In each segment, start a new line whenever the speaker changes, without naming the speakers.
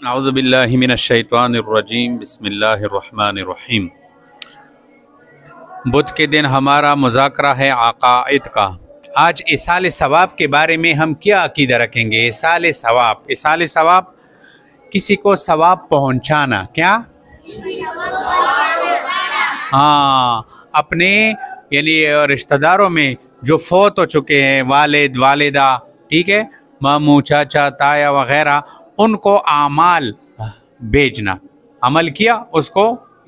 اعوذ باللہ من الشیطان الرجیم، بسم اللہ الرحمن الرحیم۔ بدھ کے دن ہمارا مذاکرہ ہے عقائد کا۔ آج ایصال ثواب کے بارے میں ہم کیا عقیدہ رکھیں گے؟ ایصال ثواب، ایصال ثواب کسی کو ثواب پہنچانا، کیا؟ ہاں، اپنے یعنی رشتہ داروں میں جو فوت ہو چکے ہیں، والد، والدہ، ٹھیک ہے، ماموں، چاچا، تایا وغیرہ، ان کو اعمال بھیجنا، عمل کیا اس کو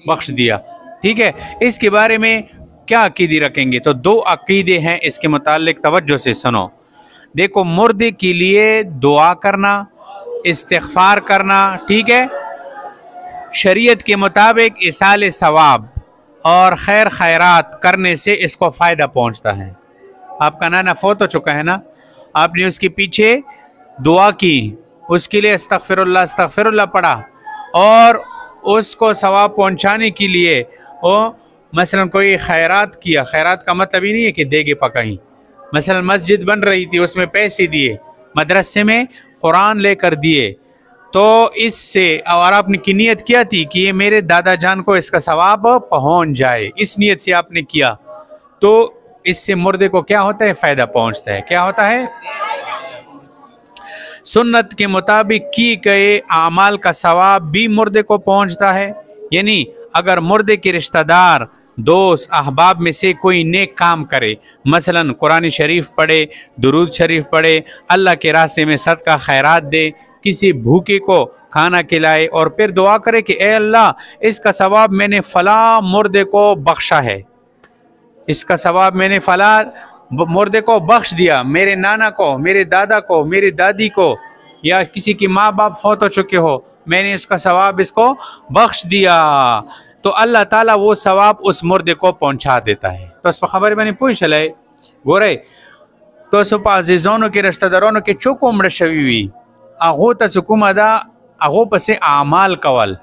بخش دیا، ٹھیک ہے۔ اس کے بارے میں کیا عقیدے رکھیں گے؟ تو دو عقیدے ہیں اس کے متعلق، توجہ سے سنو۔ دیکھو، مردے کے لیے دعا کرنا، استغفار کرنا، ٹھیک ہے، شریعت کے مطابق ایصال ثواب اور خیر خیرات کرنے سے اس کو فائدہ پہنچتا ہے۔ آپ کا نانا فوت ہو چکا ہے نا، آپ نے اس کے پیچھے دعا کی، اس کے لیے استغفر اللہ پڑھا، اور اس کو ثواب پہنچانے کے لیے وہ مثلا کوئی خیرات کیا۔ خیرات کا مطلب ہی نہیں ہے کہ دیگے پکائیں، مثلا مسجد بن رہی تھی، اس میں پیسے دیے، مدرسے میں قرآن لے کر دیے، تو اس سے، اور آپ نے کی نیت کیا تھی کہ یہ میرے دادا جان کو اس کا ثواب پہنچ جائے، اس نیت سے آپ نے کیا، تو اس سے مردے کو کیا ہوتا ہے؟ فائدہ پہنچتا ہے۔ کیا ہوتا ہے؟ سنت کے مطابق کی گئے اعمال کا ثواب بھی مردے کو پہنچتا ہے۔ یعنی اگر مردے کے رشتہ دار، دوست، احباب میں سے کوئی نیک کام کرے، مثلا قرآن شریف پڑھے، درود شریف پڑھے، اللہ کے راستے میں صدقہ خیرات دے، کسی بھوکے کو کھانا کھلائے، اور پھر دعا کرے کہ اے اللہ، اس کا ثواب میں نے فلاں مردے کو بخشا ہے، اس کا ثواب میں نے فلاں مردے کو بخش دیا، میرے نانا کو، میرے دادا کو، میری دادی کو، یا کسی کی ماں باپ فوت ہو چکے ہو، میں نے اس کا ثواب اس کو بخش دیا، تو اللہ تعالیٰ وہ ثواب اس مردے کو پہنچا دیتا ہے۔ تو اس پر خبر میں نے پوچھ لائے گو رہے تو سپ عزیزانو کے رشتہ دارانو کے چوکو مڑ شوی وی، اغو تا سکوم ادا، اغو پس اعمال کول،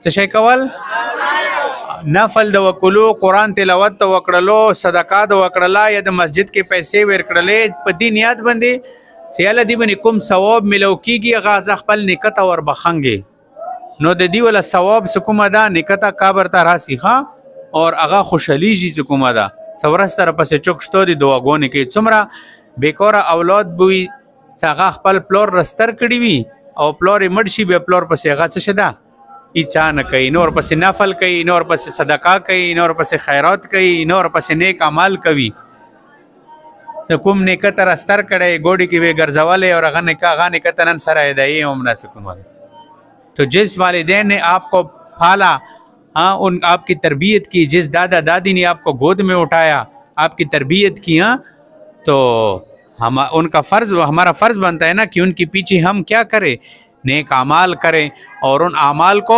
سشے کول، نفل د وکلو، قرآن تلاوت د وکړلو، صدقه د وکړلا، یا د مسجد کې پیسې ورکړلې، په دې نیت باندې چې الله دې باندې کوم ثواب ملو کېږي، هغه زه خپل نیکه ته وربخنګې، نو د دې والا ثواب څه کومه ده؟ نیکه ته قبر ته راسي ښه، اور هغه خوشحالیږي چې کومه ده، څه ورځ سره پسې چوک شتو دي دعاګانې کوي، څومره بېکاره اولاد به وي چې هغه خپل پلور رستر کړي وي او پلور یې مړ شي، بیا پلور پسې هغه څه شه ده، ایچا نه کوي، نور پس نفل کوي، نور پس صدقہ کوي، نور پس خیرات کوي، نور پس نیک عمل کوي، کوم نیکه تر استر کړي ګوډي کې به ګرځولې، اور هغه نیکه ته نن سره هدایي هم نه سکون والے۔ تو جس والدین نے آپ کو پالا، ان آپ کی تربیت کی، جس دادا دادی نے آپ کو گود میں اٹھایا، آپ کی تربیت کی، تو ان کا فرض، ہمارا فرض بنتا ہے نا کہ ان کے پیچھے ہم کیا کریں؟ نیک اعمال کریں، اور ان اعمال کو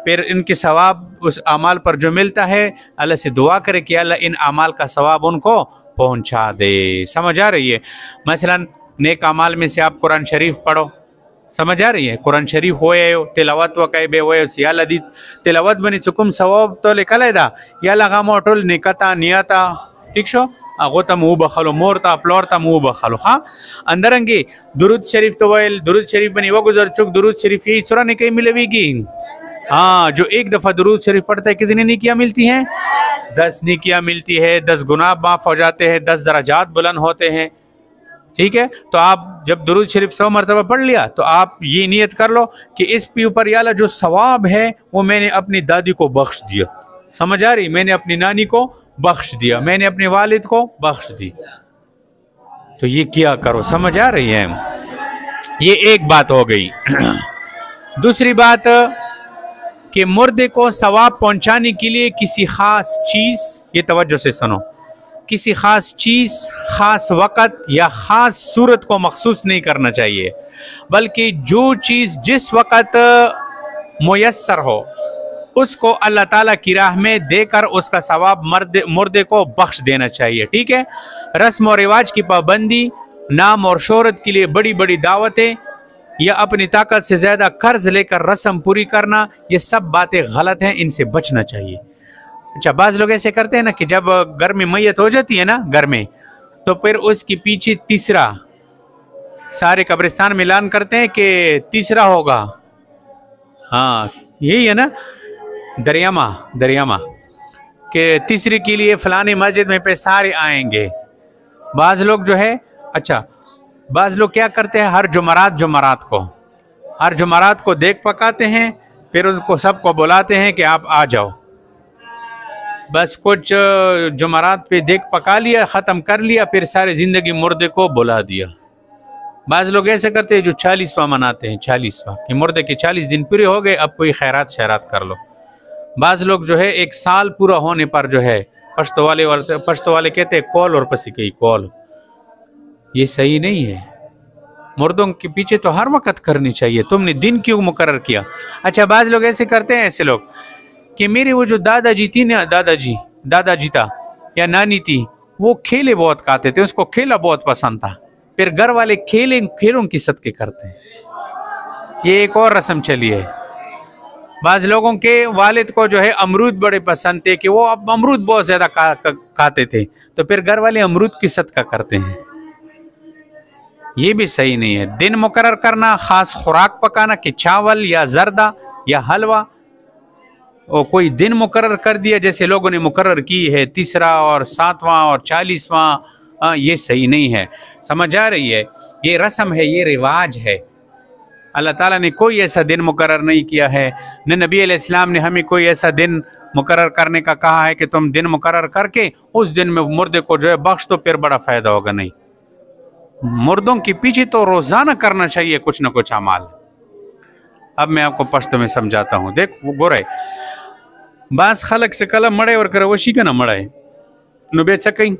پھر ان کے ثواب اس اعمال پر جو ملتا ہے، اللہ سے دعا کرے کہ اللہ ان اعمال کا ثواب ان کو پہنچا دے۔ سمجھ آ رہی ہے؟ مثلا نیک اعمال میں سے آپ قرآن شریف پڑھو، سمجھ آ رہی ہے؟ قرآن شریف ہوئے ہو، تلاوت وکای بے ہوئے ہو، یا اللہ دی تلاوت بنی چکم ثواب تو لکلے دا، یا اللہ غامو ټول نکتا نیاتا، ٹھیک شو، اغو تا مو بخلو، مور تا پلور تا مو بخلو، خواہ اندرنگی درود شریف تو ویل، درود شریف بنی وگزر چک، درود شریف یہی سورہ نکائی ملوی گی، ہاں، جو ایک دفعہ درود شریف پڑھتا ہے کتنی نیکیاں ملتی ہیں؟ 10 نیکیاں ملتی ہے، 10 گناہ معاف ہو جاتے ہیں، 10 درجات بلند ہوتے ہیں، ٹھیک ہے۔ تو آپ جب درود شریف 100 مرتبہ پڑھ لیا تو آپ یہ نیت کر لو کہ اس پی اوپر یا اللہ جو ثواب ہے وہ میں نے اپنی دادی کو بخش دیا، سمجھ آ رہی؟ میں نے اپنی نانی کو بخش دیا، میں نے اپنے والد کو بخش دی، تو یہ کیا کرو، سمجھ آ رہی ہے؟ یہ ایک بات ہو گئی۔ دوسری بات کہ مردے کو ثواب پہنچانے کے لیے کسی خاص چیز، یہ توجہ سے سنو، کسی خاص چیز، خاص وقت یا خاص صورت کو مخصوص نہیں کرنا چاہیے، بلکہ جو چیز جس وقت میسر ہو اس کو اللہ تعالیٰ کی راہ میں دے کر اس کا ثواب مردے کو بخش دینا چاہیے، ٹھیک ہے۔ رسم و رواج کی پابندی، نام اور شہرت کے لیے بڑی بڑی دعوتیں، یا اپنی طاقت سے زیادہ قرض لے کر رسم پوری کرنا، یہ سب باتیں غلط ہیں، ان سے بچنا چاہیے۔ اچھا، بعض لوگ ایسے کرتے ہیں نا کہ جب گھر میں میت ہو جاتی ہے نا گھر میں، تو پھر اس کے پیچھے تیسرا سارے قبرستان میں اعلان کرتے ہیں کہ تیسرا ہوگا. ہاں یہی ہے نا دریامہ کہ تیسری کے لیے فلانی مسجد میں پہ سارے آئیں گے. بعض لوگ جو ہے بعض لوگ کیا کرتے ہیں، ہر جمعرات کو دیکھ پکاتے ہیں، پھر ان کو سب کو بلاتے ہیں کہ آپ آ جاؤ. بس کچھ جمعرات پہ دیکھ پکا لیا، ختم کر لیا، پھر سارے زندگی مردے کو بلا دیا. بعض لوگ ایسے کرتے ہیں جو 40واں مناتے ہیں، 40واں کہ مردے کے 40 دن پورے ہو گئے، اب کوئی خیرات شیرات کر لو. بعض لوگ جو ہے 1 سال پورا ہونے پر جو ہے پشتو والے کہتے ہیں کول اور پسی کی کول. یہ صحیح نہیں ہے. مردوں کے پیچھے تو ہر وقت کرنی چاہیے. تم نے دن کیوں مقرر کیا؟ اچھا بعض لوگ ایسے کرتے ہیں، ایسے لوگ کہ میری وہ جو دادا جی تھی نا، دادا جی تھا یا نانی تھی، وہ کھیلے بہت کھاتے تھے، اس کو کھیلا بہت پسند تھا، پھر گھر والے کھیلوں کی صدقے کرتے ہیں. یہ ایک اور رسم چلی ہے. بعض لوگوں کے والد کو جو ہے امرود بڑے پسند تھے کہ وہ اب امرود بہت زیادہ کھاتے تھے، تو پھر گھر والے امرود کی صدقہ کرتے ہیں. یہ بھی صحیح نہیں ہے. دن مقرر کرنا، خاص خوراک پکانا کہ چاول یا زردہ یا حلوہ، اور کوئی دن مقرر کر دیا جیسے لوگوں نے مقرر کی ہے 3 اور 7واں اور 40واں، یہ صحیح نہیں ہے. سمجھ آ رہی ہے؟ یہ رسم ہے، یہ رواج ہے. اللہ تعالیٰ نے کوئی ایسا دن مقرر نہیں کیا ہے، نہ نبی علیہ السلام نے ہمیں کوئی ایسا دن مقرر کرنے کا کہا ہے کہ تم دن مقرر کر کے اس دن میں مردے کو جو ہے بخش تو پھر بڑا فائدہ ہوگا. نہیں، مردوں کے پیچھے تو روزانہ کرنا چاہیے کچھ نہ کچھ اعمال. اب میں آپ کو پشتو میں سمجھاتا ہوں. دیکھ وہ گورے بعض خلق سے کلا مڑے اور کروشی کا نہ مڑے نو بیچ سکیں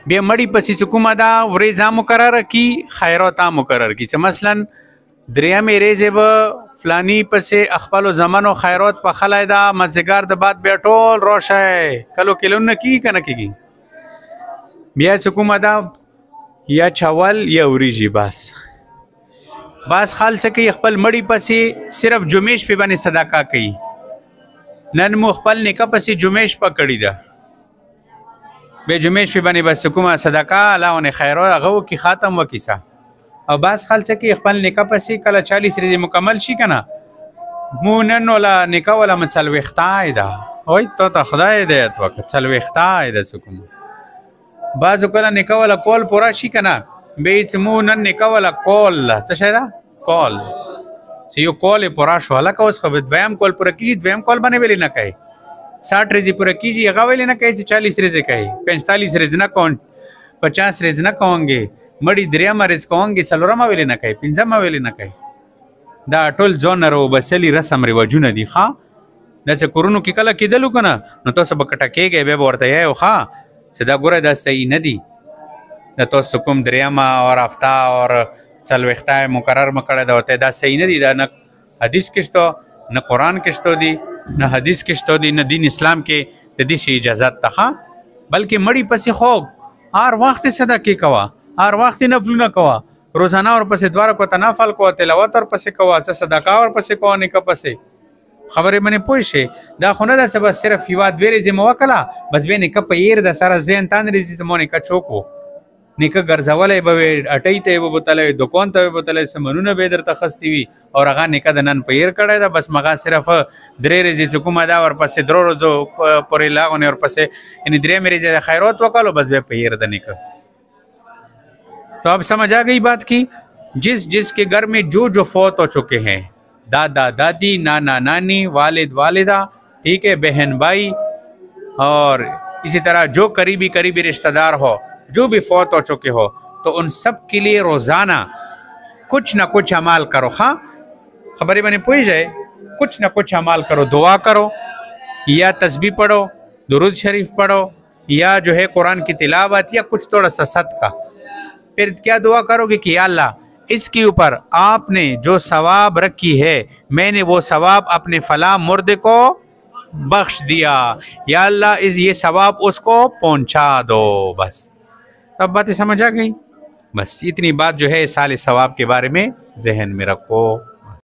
بے مڑی پسی چکوما دا وریزا مقرر کی خیروتا مقرر کی. مثلا دریا میں ریزے با فلانی پسے اخبال و زمان و خیروت پا خلائی دا مزگار دا بات بیٹول روش ہے کلو کلون کی کنہ کی بیا چکوما دا یا چاول یا اوریجی. باس خال چکی اخبال مڑی پسی صرف جمیش پہ بانی صدقہ کی، ننمو اخبال نکا پسی جمیش پا کڑی دا بے جمیش پہ بانی بس سکوما صدقہ اللہ انہیں خیر اغو کی خاتم و کسا. اور بعض خال چکی اخبال نکا پسی کلا 40 ریزی مکمل شی کنا مونن والا نکا والا من چلویختائی دا اوی تو تا خدای دیت وقت چلویختائی دا سکوما. بعض کلا نکا والا کول پورا شی کنا بیچ مونن نکا والا کول چا شایدہ کول سیو کول پورا شو حالا کواز خوبت دویم کول پورا کیجی دویم کول بنے ویلی نہ کہے 60 ریزی پورا کیجی اگا ویلی نہ کہے 40 ریزی کہے 45 ریزی نہ کون 50 ریزی نہ کہوں گے مڑی دریاما ریز کہوں گے سلورما ویلی نہ کہے 50 ویلی نہ کہے. دا ټول ځون رو بسلی رسم رواجونه دي. ښا داسې کورونو کې کله کېدلو که نه نو تاسو به کټه کېږئ بیا به ورته یایو ښا چې دا ګوره دا صحیح نه دي، دا تاسو کوم دریمه اور هفته اور څلوېښته مقرر مه کړی دا ورته دا صحیح نه دي، دا نه حدیث کې شته نه قرآن کې شته دي نه حدیث کې شته دي نه دین اسلام کې د دې شي اجازت ته. ښا بلکې مړي پسې خوږ هر وخت صدقې کوه، هر وخت نفلونه کوه، روزانہ اور پسے دوارا کو تنافل کو تلاوت اور پسے کو اچھا صدقہ اور پسے کو نکا پسے خبریں منی پوشے دا خونه دا سبا صرف یواد ویری زی موکلا بس بے نکا پیر دا سارا ذہن تان ریزی سمو نکا چوکو نکا گرزوالے بوے اٹائی تے بو بتلے دکان تے بتلے سمنون بے در تخستی وی اور اگا نکا دا نن پیر کڑے دا بس مگا صرف درے ریزی سکوما دا اور پسے درو روزو پوری لاغونے اور پسے یعنی درے میری زی خیروت وکالو بس بے پیر دا نکا. تو اب سمجھ آ گئی بات کی. جس کے گھر میں جو فوت ہو چکے ہیں، دادا دادی، نانا نانی، والد والدہ، ٹھیک ہے، بہن بھائی، اور اسی طرح جو قریبی رشتہ دار ہو جو بھی فوت ہو چکے ہو، تو ان سب کے لیے روزانہ کچھ نہ کچھ عمال کرو. ہاں خبریں بنے پوئی جائے کچھ نہ کچھ عمال کرو، دعا کرو یا تسبیح پڑھو، درود شریف پڑھو، یا جو ہے قرآن کی تلاوت، یا کچھ تھوڑا سا صدقہ. پھر کیا دعا کرو گے کہ یا اللہ اس کے اوپر آپ نے جو ثواب رکھی ہے میں نے وہ ثواب اپنے فلاں مردے کو بخش دیا، یا اللہ یہ ثواب اس کو پہنچا دو. بس تب باتیں سمجھ آ گئی. بس اتنی بات جو ہے سال ثواب کے بارے میں ذہن میں رکھو.